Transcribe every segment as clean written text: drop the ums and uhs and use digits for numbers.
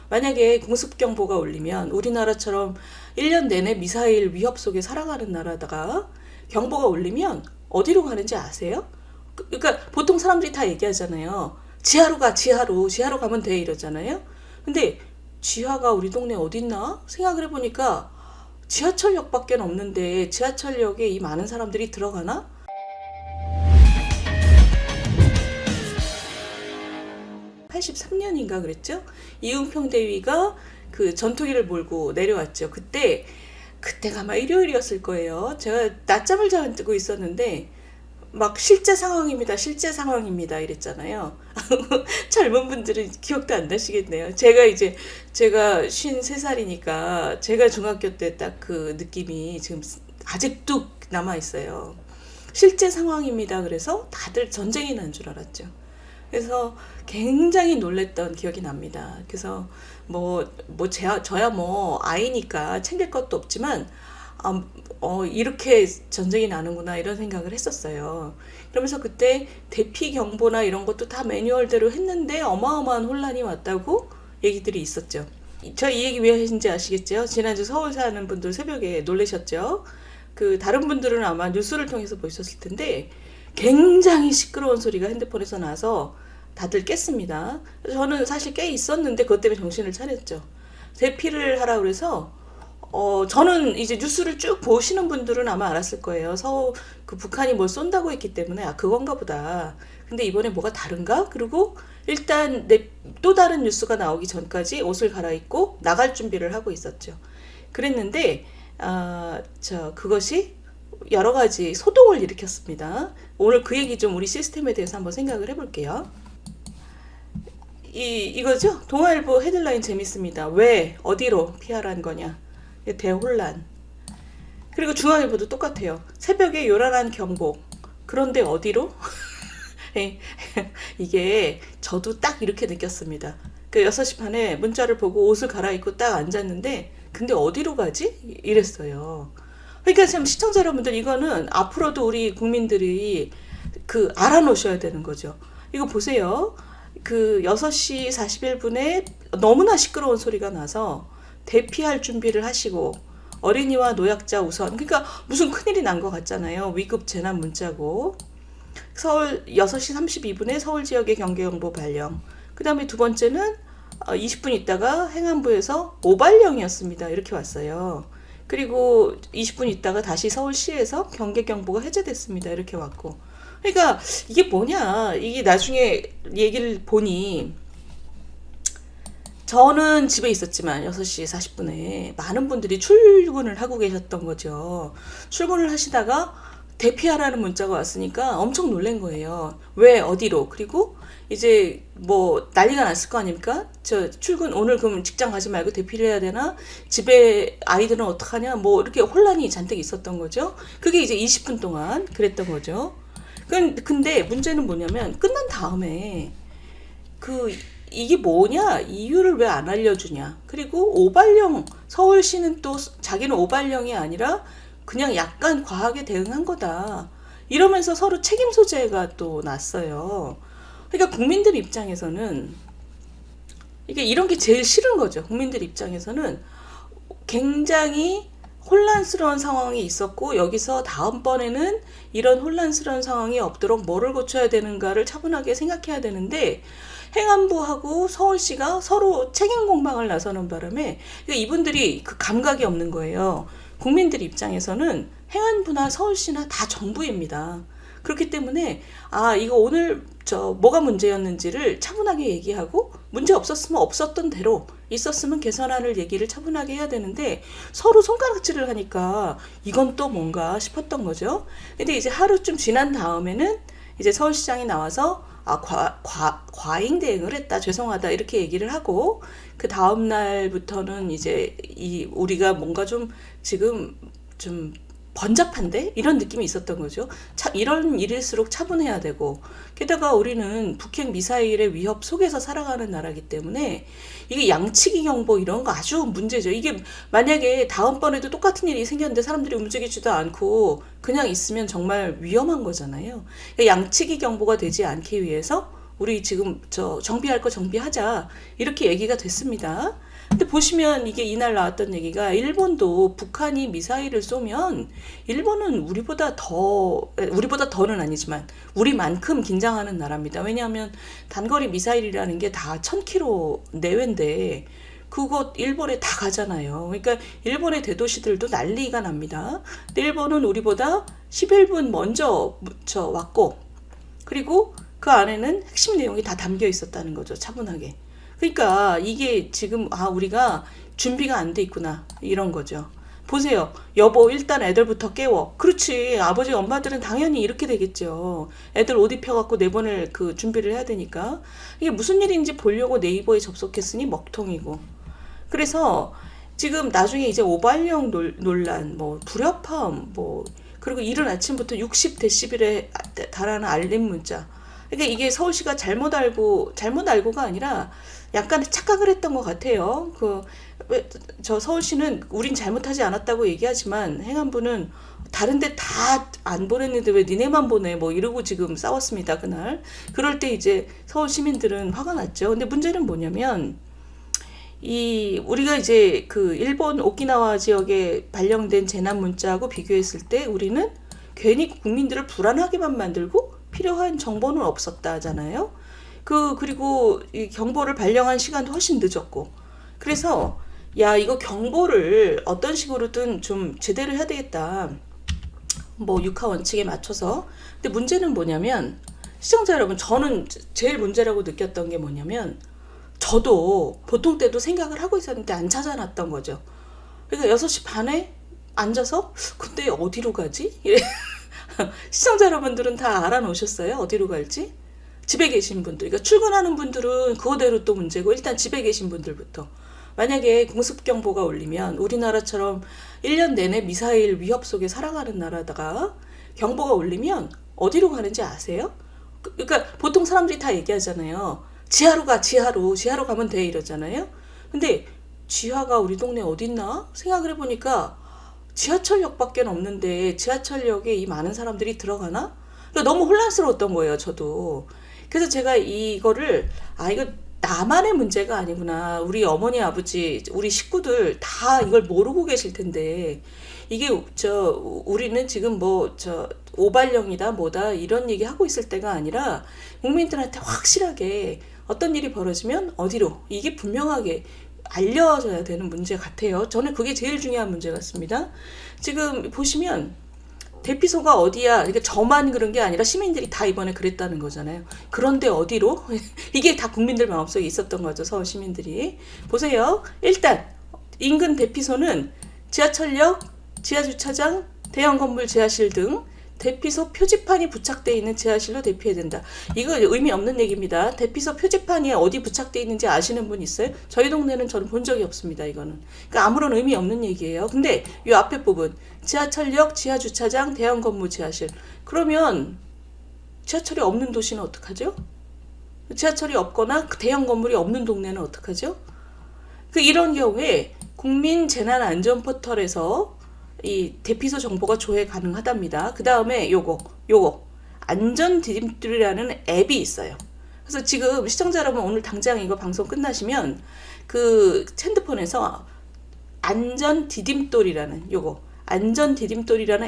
만약에 공습경보가 울리면 우리나라처럼 1년 내내 미사일 위협 속에 살아가는 나라다가 경보가 울리면 어디로 가는지 아세요? 그러니까 보통 사람들이 다 얘기하잖아요. 지하로 가, 지하로 가면 돼 이러잖아요. 근데 지하가 우리 동네 어딨나? 생각을 해보니까 지하철역밖에 없는데 지하철역에 이 많은 사람들이 들어가나? 83년인가 그랬죠? 이웅평 대위가 그 전투기를 몰고 내려왔죠. 그때가 아마 일요일이었을 거예요. 제가 낮잠을 잘 안 뜨고 있었는데 막 실제 상황입니다 이랬잖아요. 젊은 분들은 기억도 안 나시겠네요. 제가 53살이니까 제가 중학교 때 딱 그 느낌이 지금 아직도 남아 있어요. 실제 상황입니다. 그래서 다들 전쟁이 난 줄 알았죠. 그래서 굉장히 놀랬던 기억이 납니다. 그래서 저야 뭐 아이니까 챙길 것도 없지만 이렇게 전쟁이 나는구나 이런 생각을 했었어요. 그러면서 그때 대피 경보나 이런 것도 다 매뉴얼대로 했는데 어마어마한 혼란이 왔다고 얘기들이 있었죠. 저 이 얘기 왜 하신지 아시겠죠? 지난주 서울 사는 분들 새벽에 놀라셨죠? 그 다른 분들은 아마 뉴스를 통해서 보셨을 텐데 굉장히 시끄러운 소리가 핸드폰에서 나서 다들 깼습니다. 저는 사실 깨 있었는데 그것 때문에 정신을 차렸죠. 대피를 하라 그래서 저는 이제 뉴스를 쭉 보시는 분들은 아마 알았을 거예요. 그 북한이 뭘 쏜다고 했기 때문에 그건가 보다. 근데 이번에 뭐가 다른가? 그리고 일단 또 다른 뉴스가 나오기 전까지 옷을 갈아입고 나갈 준비를 하고 있었죠. 그랬는데 그것이 여러 가지 소동을 일으켰습니다. 오늘 그 얘기 좀 우리 시스템에 대해서 한번 생각을 해볼게요. 이거죠? 동아일보 헤드라인 재밌습니다. 왜 어디로 피하라는 거냐? 대혼란. 그리고 중앙일보도 똑같아요. 새벽에 요란한 경보. 그런데 어디로? 이게 저도 딱 이렇게 느꼈습니다. 그 6시 반에 문자를 보고 옷을 갈아입고 딱 앉았는데 근데 어디로 가지? 이랬어요. 그러니까 참 시청자 여러분들 이거는 앞으로도 우리 국민들이 알아놓으셔야 되는 거죠. 이거 보세요. 그 6시 41분에 너무나 시끄러운 소리가 나서 대피할 준비를 하시고 어린이와 노약자 우선 그러니까 무슨 큰일이 난 것 같잖아요. 위급 재난 문자고 서울 6시 32분에 서울 지역의 경계경보 발령 그 다음에 두 번째는 20분 있다가 행안부에서 오발령이었습니다. 이렇게 왔어요. 그리고 20분 있다가 다시 서울시에서 경계경보가 해제됐습니다. 이렇게 왔고 그러니까 이게 뭐냐 이게 나중에 얘기를 보니 저는 집에 있었지만 6시 40분에 많은 분들이 출근을 하고 계셨던 거죠. 출근을 하시다가 대피하라는 문자가 왔으니까 엄청 놀란 거예요. 왜 어디로 그리고 이제 뭐 난리가 났을 거 아닙니까? 저 출근 오늘 그럼 직장 가지 말고 대피를 해야 되나? 집에 아이들은 어떡하냐? 뭐 이렇게 혼란이 잔뜩 있었던 거죠. 그게 이제 20분 동안 그랬던 거죠. 근데 문제는 뭐냐면 끝난 다음에 이게 뭐냐 이유를 왜 안 알려주냐 그리고 오발령 서울시는 또 자기는 오발령이 아니라 그냥 약간 과하게 대응한 거다 이러면서 서로 책임 소재가 또 났어요. 그러니까 국민들 입장에서는 이게 이런 게 제일 싫은 거죠. 국민들 입장에서는 굉장히 혼란스러운 상황이 있었고 여기서 다음번에는 이런 혼란스러운 상황이 없도록 뭐를 고쳐야 되는가를 차분하게 생각해야 되는데 행안부하고 서울시가 서로 책임 공방을 나서는 바람에 이분들이 그 감각이 없는 거예요. 국민들 입장에서는 행안부나 서울시나 다 정부입니다. 그렇기 때문에 이거 오늘 뭐가 문제였는지를 차분하게 얘기하고 문제 없었으면 없었던 대로 있었으면 개선안을 얘기를 차분하게 해야 되는데 서로 손가락질을 하니까 이건 또 뭔가 싶었던 거죠. 근데 이제 하루쯤 지난 다음에는 이제 서울시장이 나와서 과잉 대응을 했다 죄송하다 이렇게 얘기를 하고 그 다음 날부터는 이제 우리가 뭔가 좀 지금 좀 번잡한데 이런 느낌이 있었던 거죠. 이런 일일수록 차분해야 되고 게다가 우리는 북핵 미사일의 위협 속에서 살아가는 나라기 때문에 이게 양치기 경보 이런 거 아주 문제죠. 이게 만약에 다음번에도 똑같은 일이 생겼는데 사람들이 움직이지도 않고 그냥 있으면 정말 위험한 거잖아요. 그러니까 양치기 경보가 되지 않기 위해서 우리 지금 정비할 거 정비하자. 이렇게 얘기가 됐습니다. 근데 보시면 이게 이날 나왔던 얘기가 일본도 북한이 미사일을 쏘면 일본은 우리보다 더는 아니지만 우리만큼 긴장하는 나라입니다. 왜냐하면 단거리 미사일이라는 게 다 1000km 내외인데 그거 일본에 다 가잖아요. 그러니까 일본의 대도시들도 난리가 납니다. 근데 일본은 우리보다 11분 먼저 왔고, 그리고 그 안에는 핵심 내용이 다 담겨 있었다는 거죠. 차분하게. 그러니까 이게 지금 우리가 준비가 안 돼 있구나 이런 거죠. 보세요. 여보 일단 애들부터 깨워. 그렇지. 아버지 엄마들은 당연히 이렇게 되겠죠. 애들 옷 입혀갖고 내보낼 그 준비를 해야 되니까. 이게 무슨 일인지 보려고 네이버에 접속했으니 먹통이고. 그래서 지금 나중에 이제 오발령 논란, 뭐 불협화음, 뭐 그리고 이른 아침부터 60데시벨에 달하는 알림 문자. 그러니까 이게 서울시가 잘못 알고가 아니라 약간 착각을 했던 것 같아요. 저 서울시는 우린 잘못하지 않았다고 얘기하지만 행안부는 다른데 다 안 보냈는데 왜 니네만 보내? 뭐 이러고 지금 싸웠습니다, 그날. 그럴 때 이제 서울 시민들은 화가 났죠. 근데 문제는 뭐냐면 우리가 이제 그 일본 오키나와 지역에 발령된 재난 문자하고 비교했을 때 우리는 괜히 국민들을 불안하게만 만들고 필요한 정보는 없었다잖아요. 그리고 이 경보를 발령한 시간도 훨씬 늦었고. 그래서 이거 경보를 어떤 식으로든 좀 제대로 해야 되겠다. 뭐 육하 원칙에 맞춰서. 근데 문제는 뭐냐면 시청자 여러분, 저는 제일 문제라고 느꼈던 게 뭐냐면 저도 보통 때도 생각을 하고 있었는데 안 찾아놨던 거죠. 그러니까 6시 반에 앉아서 근데 어디로 가지? 시청자 여러분들은 다 알아놓으셨어요? 어디로 갈지? 집에 계신 분들, 그러니까 출근하는 분들은 그거대로 또 문제고, 일단 집에 계신 분들부터. 만약에 공습경보가 울리면 우리나라처럼 1년 내내 미사일 위협 속에 살아가는 나라다가 경보가 울리면 어디로 가는지 아세요? 그러니까 보통 사람들이 다 얘기하잖아요. 지하로 가면 돼 이러잖아요. 근데 지하가 우리 동네 어딨나? 생각을 해보니까 지하철역밖에 없는데 지하철역에 이 많은 사람들이 들어가나? 그러니까 너무 혼란스러웠던 거예요, 저도. 그래서 제가 이거를 이거 나만의 문제가 아니구나. 우리 어머니, 아버지, 우리 식구들 다 이걸 모르고 계실 텐데 이게 우리는 지금 오발령이다 뭐다 이런 얘기 하고 있을 때가 아니라 국민들한테 확실하게 어떤 일이 벌어지면 어디로, 이게 분명하게 알려져야 되는 문제 같아요. 저는 그게 제일 중요한 문제 같습니다. 지금 보시면 대피소가 어디야? 그러니까 저만 그런 게 아니라 시민들이 다 이번에 그랬다는 거잖아요. 그런데 어디로? 이게 다 국민들 마음속에 있었던 거죠. 서울 시민들이. 보세요. 일단 인근 대피소는 지하철역, 지하주차장, 대형 건물 지하실 등 대피소 표지판이 부착되어 있는 지하실로 대피해야 된다. 이거 의미 없는 얘기입니다. 대피소 표지판이 어디 부착되어 있는지 아시는 분 있어요? 저희 동네는 저는 본 적이 없습니다. 이거는. 그러니까 아무런 의미 없는 얘기예요. 근데 이 앞에 부분 지하철역, 지하주차장, 대형 건물 지하실. 그러면 지하철이 없는 도시는 어떡하죠? 지하철이 없거나 대형 건물이 없는 동네는 어떡하죠? 이런 경우에 국민재난안전포털에서 이 대피소 정보가 조회 가능하답니다. 그 다음에 요거 안전디딤돌이라는 앱이 있어요. 그래서 지금 시청자 여러분 오늘 당장 이거 방송 끝나시면 그 핸드폰에서 안전디딤돌이라는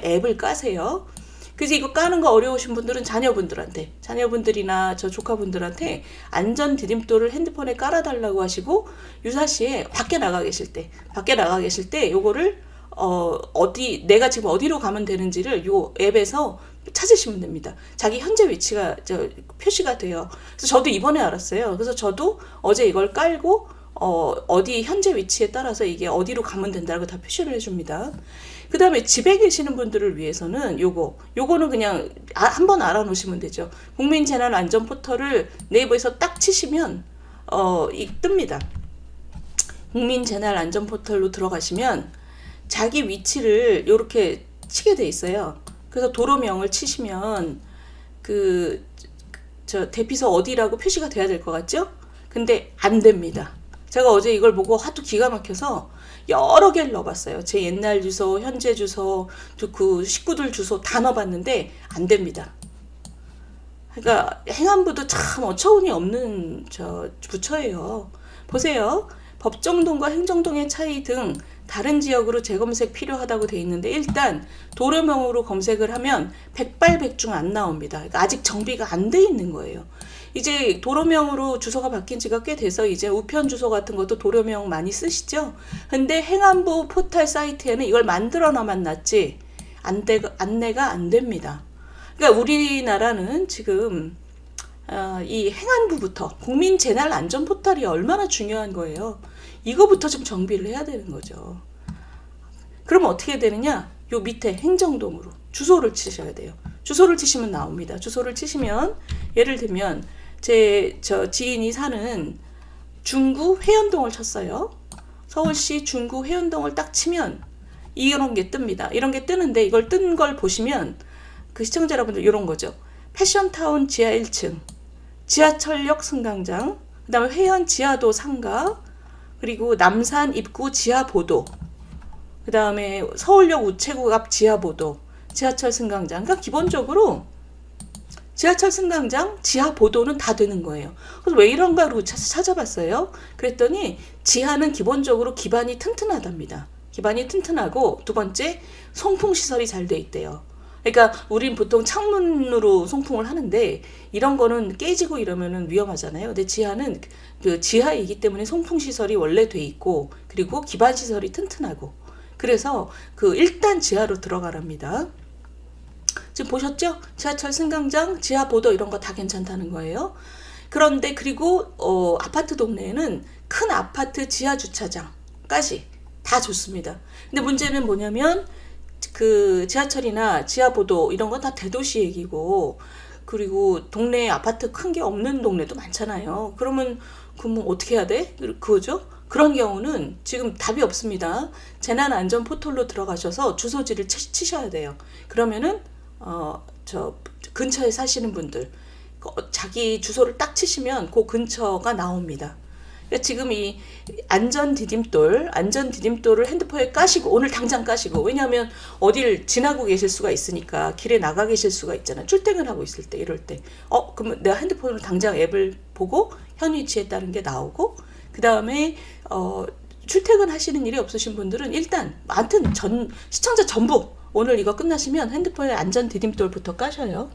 앱을 까세요. 그래서 이거 까는 거 어려우신 분들은 자녀분들이나 저 조카분들한테 안전디딤돌을 핸드폰에 깔아달라고 하시고 유사시에 밖에 나가 계실 때 요거를 내가 지금 어디로 가면 되는지를 요 앱에서 찾으시면 됩니다. 자기 현재 위치가 표시가 돼요. 그래서 저도 이번에 알았어요. 그래서 저도 어제 이걸 깔고 어디 현재 위치에 따라서 이게 어디로 가면 된다고 다 표시를 해줍니다. 그 다음에 집에 계시는 분들을 위해서는 요거는 그냥 한번 알아놓으시면 되죠. 국민재난안전포털을 네이버에서 딱 치시면 뜹니다. 국민재난안전포털로 들어가시면 자기 위치를 이렇게 치게 돼 있어요. 그래서 도로명을 치시면 대피소 어디라고 표시가 돼야 될 것 같죠? 근데 안 됩니다. 제가 어제 이걸 보고 하도 기가 막혀서 여러 개를 넣어봤어요. 제 옛날 주소, 현재 주소, 그 식구들 주소 다 넣어봤는데 안 됩니다. 그러니까 행안부도 참 어처구니 없는 부처예요. 보세요. 법정동과 행정동의 차이 등 다른 지역으로 재검색 필요하다고 돼 있는데 일단 도로명으로 검색을 하면 백발백중 안 나옵니다. 그러니까 아직 정비가 안 돼 있는 거예요. 이제 도로명으로 주소가 바뀐 지가 꽤 돼서 이제 우편 주소 같은 것도 도로명 많이 쓰시죠? 근데 행안부 포털 사이트에는 이걸 만들어 놔만 놨지 안내가 안 됩니다. 그러니까 우리나라는 지금 이 행안부부터 국민 재난 안전 포털이 얼마나 중요한 거예요. 이거부터 좀 정비를 해야 되는 거죠. 그러면 어떻게 되느냐? 요 밑에 행정동으로 주소를 치셔야 돼요. 주소를 치시면 나옵니다. 주소를 치시면 예를 들면 제 지인이 사는 중구 회원동을 쳤어요. 서울시 중구 회원동을 딱 치면 이런 게 뜹니다. 이런 게 뜨는데 이걸 뜬 걸 보시면 그 시청자 여러분들 이런 거죠. 패션타운 지하 1층, 지하철역 승강장, 그 다음에 회원 지하도 상가, 그리고 남산 입구 지하보도, 그 다음에 서울역 우체국 앞 지하보도, 지하철 승강장. 그러니까 기본적으로 지하철 승강장, 지하보도는 다 되는 거예요. 그래서 왜 이런가 그러고 찾아봤어요. 그랬더니 지하는 기본적으로 기반이 튼튼하답니다. 기반이 튼튼하고 두 번째 송풍시설이 잘 돼 있대요. 그러니까 우린 보통 창문으로 송풍을 하는데 이런 거는 깨지고 이러면은 위험하잖아요. 근데 지하는 그 지하이기 때문에 송풍 시설이 원래 돼 있고 그리고 기반 시설이 튼튼하고 그래서 그 일단 지하로 들어가랍니다. 지금 보셨죠? 지하철 승강장, 지하보도 이런 거 다 괜찮다는 거예요. 그런데 그리고 아파트 동네에는 큰 아파트 지하 주차장까지 다 좋습니다. 근데 문제는 뭐냐면 그 지하철이나 지하보도 이런 건 다 대도시 얘기고 그리고 동네에 아파트 큰 게 없는 동네도 많잖아요. 그러면 어떻게 해야 돼? 그거죠? 그런 경우는 지금 답이 없습니다. 재난안전 포털로 들어가셔서 주소지를 치셔야 돼요. 그러면은 근처에 사시는 분들 자기 주소를 딱 치시면 그 근처가 나옵니다. 그러니까 지금 이 안전 디딤돌을 핸드폰에 까시고 오늘 당장 까시고 왜냐하면 어딜 지나고 계실 수가 있으니까 길에 나가 계실 수가 있잖아요. 출퇴근하고 있을 때 이럴 때 그러면 내가 핸드폰으로 당장 앱을 보고 현 위치에 따른 게 나오고 그 다음에 출퇴근하시는 일이 없으신 분들은 일단 시청자 전부 오늘 이거 끝나시면 핸드폰에 안전 디딤돌부터 까셔요.